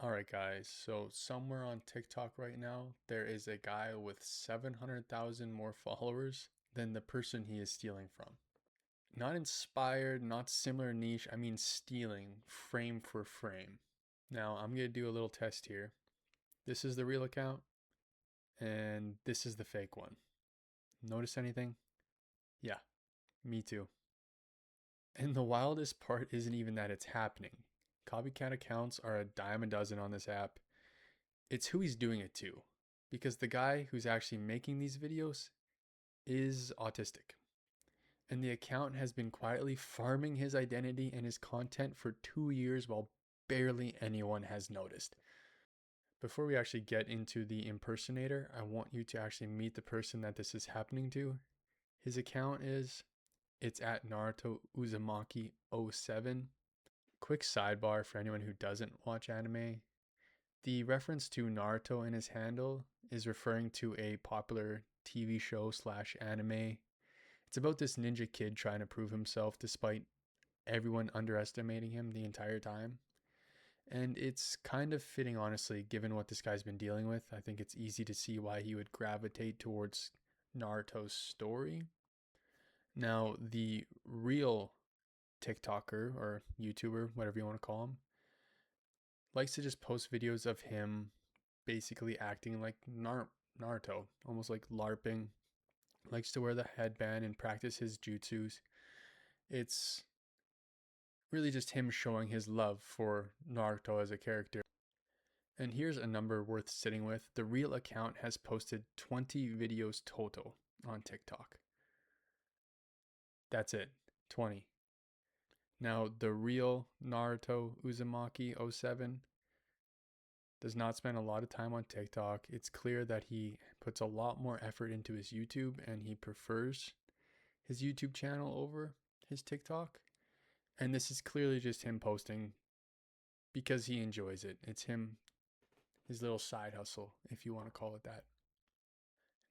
Alright, guys, so somewhere on TikTok right now, there is a guy with 700,000 more followers than the person he is stealing from. Not inspired, not similar niche, I mean stealing frame for frame. Now, I'm going to do a little test here. This is the real account, and this is the fake one. Notice anything? Yeah, me too. And the wildest part isn't even that it's happening. Copycat accounts are a dime a dozen on this app. It's who he's doing it to. Because the guy who's actually making these videos is autistic. And the account has been quietly farming his identity and his content for 2 years while barely anyone has noticed. Before we actually get into the impersonator, I want you to actually meet the person that this is happening to. His account it's at Naruto Uzumaki 07. Quick sidebar for anyone who doesn't watch anime. The reference to Naruto in his handle is referring to a popular TV show slash anime. It's about this ninja kid trying to prove himself despite everyone underestimating him the entire time. And it's kind of fitting, honestly, given what this guy's been dealing with. I think it's easy to see why he would gravitate towards Naruto's story. Now, the real TikToker or YouTuber, whatever you want to call him, likes to just post videos of him basically acting like Naruto, almost like LARPing. Likes to wear the headband and practice his jutsus. It's really just him showing his love for Naruto as a character. And here's a number worth sitting with. The real account has posted 20 videos total on TikTok. That's it, 20. Now, the real Naruto Uzumaki 07 does not spend a lot of time on TikTok. It's clear that he puts a lot more effort into his YouTube and he prefers his YouTube channel over his TikTok. And this is clearly just him posting because he enjoys it. It's his little side hustle, if you want to call it that.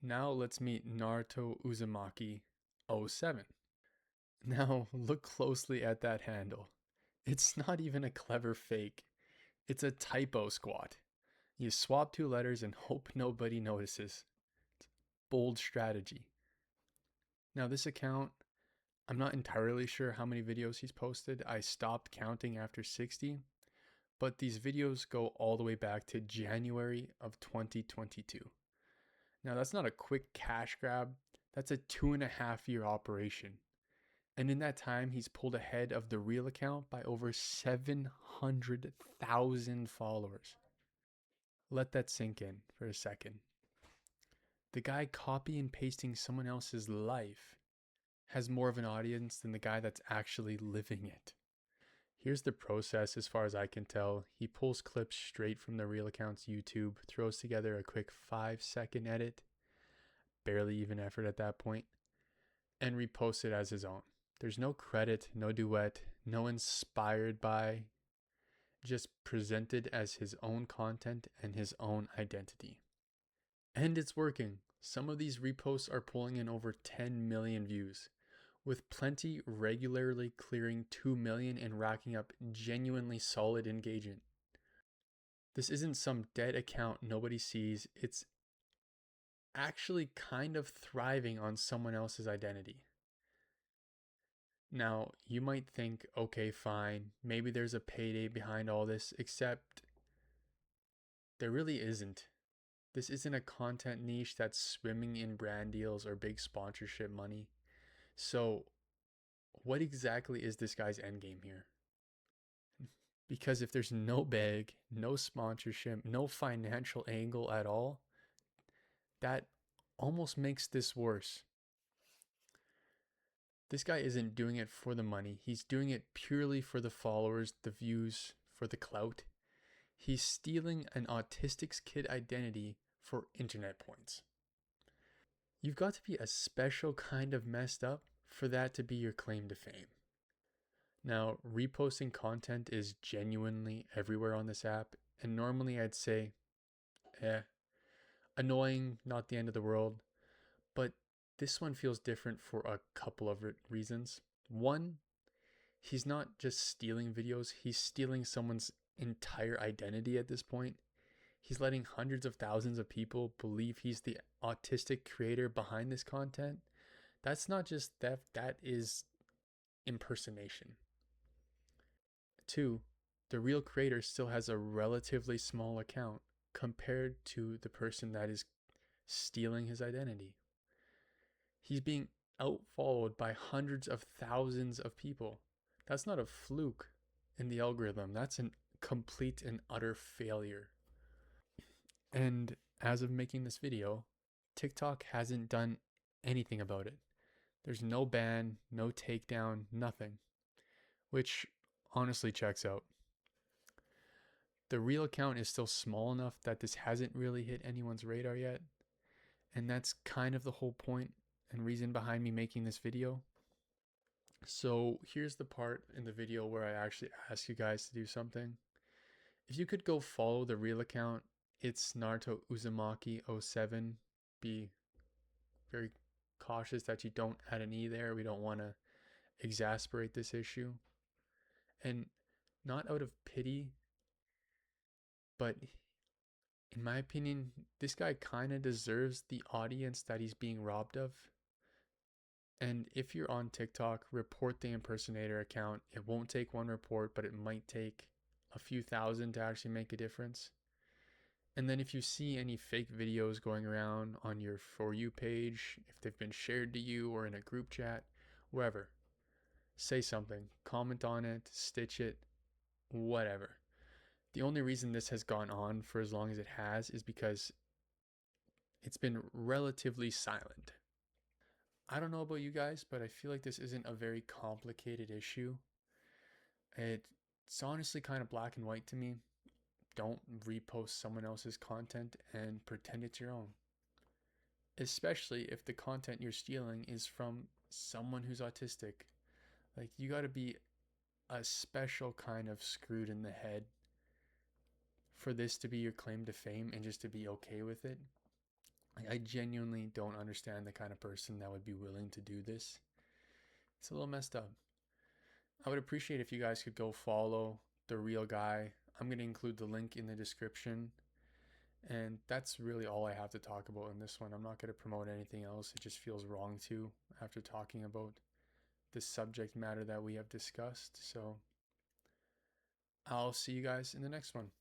Now let's meet Naruto Uzumaki 07. Now look closely at that handle. It's not even a clever fake. It's a typo squat. You swap two letters and hope nobody notices. It's bold strategy. Now this account, I'm not entirely sure how many videos he's posted. I stopped counting after 60, but these videos go all the way back to January of 2022. Now that's not a quick cash grab. That's a 2.5 year operation. And in that time, he's pulled ahead of the real account by over 700,000 followers. Let that sink in for a second. The guy copy and pasting someone else's life has more of an audience than the guy that's actually living it. Here's the process as far as I can tell. He pulls clips straight from the real account's YouTube, throws together a quick 5-second edit, barely even effort at that point, and reposts it as his own. There's no credit, no duet, no inspired by, just presented as his own content and his own identity. And it's working. Some of these reposts are pulling in over 10 million views, with plenty regularly clearing 2 million and racking up genuinely solid engagement. This isn't some dead account nobody sees, it's actually kind of thriving on someone else's identity. Now, you might think, okay, fine, maybe there's a payday behind all this, except there really isn't. This isn't a content niche that's swimming in brand deals or big sponsorship money. So, what exactly is this guy's endgame here? Because if there's no bag, no sponsorship, no financial angle at all, that almost makes this worse. This guy isn't doing it for the money. He's doing it purely for the followers, the views, for the clout. He's stealing an autistic kid identity for internet points. You've got to be a special kind of messed up for that to be your claim to fame. Now, reposting content is genuinely everywhere on this app, and normally I'd say, annoying, not the end of the world, but this one feels different for a couple of reasons. One, he's not just stealing videos, he's stealing someone's entire identity at this point. He's letting hundreds of thousands of people believe he's the autistic creator behind this content. That's not just theft, that is impersonation. Two, the real creator still has a relatively small account compared to the person that is stealing his identity. He's being outfollowed by hundreds of thousands of people. That's not a fluke in the algorithm. That's a complete and utter failure. And as of making this video, TikTok hasn't done anything about it. There's no ban, no takedown, nothing, which honestly checks out. The real account is still small enough that this hasn't really hit anyone's radar yet. And that's kind of the whole point and reason behind me making this video. So here's the part in the video where I actually ask you guys to do something. If you could go follow the real account, it's Naruto Uzumaki 07. Be very cautious that you don't add an E there. We don't want to exasperate this issue. And not out of pity, but in my opinion, this guy kind of deserves the audience that he's being robbed of. And if you're on TikTok, report the impersonator account. It won't take one report, but it might take a few thousand to actually make a difference. And then if you see any fake videos going around on your For You page, if they've been shared to you or in a group chat, wherever, say something, comment on it, stitch it, whatever. The only reason this has gone on for as long as it has is because it's been relatively silent. I don't know about you guys, but I feel like this isn't a very complicated issue. It's honestly kind of black and white to me. Don't repost someone else's content and pretend it's your own. Especially if the content you're stealing is from someone who's autistic. Like, you gotta be a special kind of screwed in the head for this to be your claim to fame and just to be okay with it. Like, I genuinely don't understand the kind of person that would be willing to do this. It's a little messed up. I would appreciate if you guys could go follow the real guy. I'm going to include the link in the description. And that's really all I have to talk about in this one. I'm not going to promote anything else. It just feels wrong to after talking about the subject matter that we have discussed. So I'll see you guys in the next one.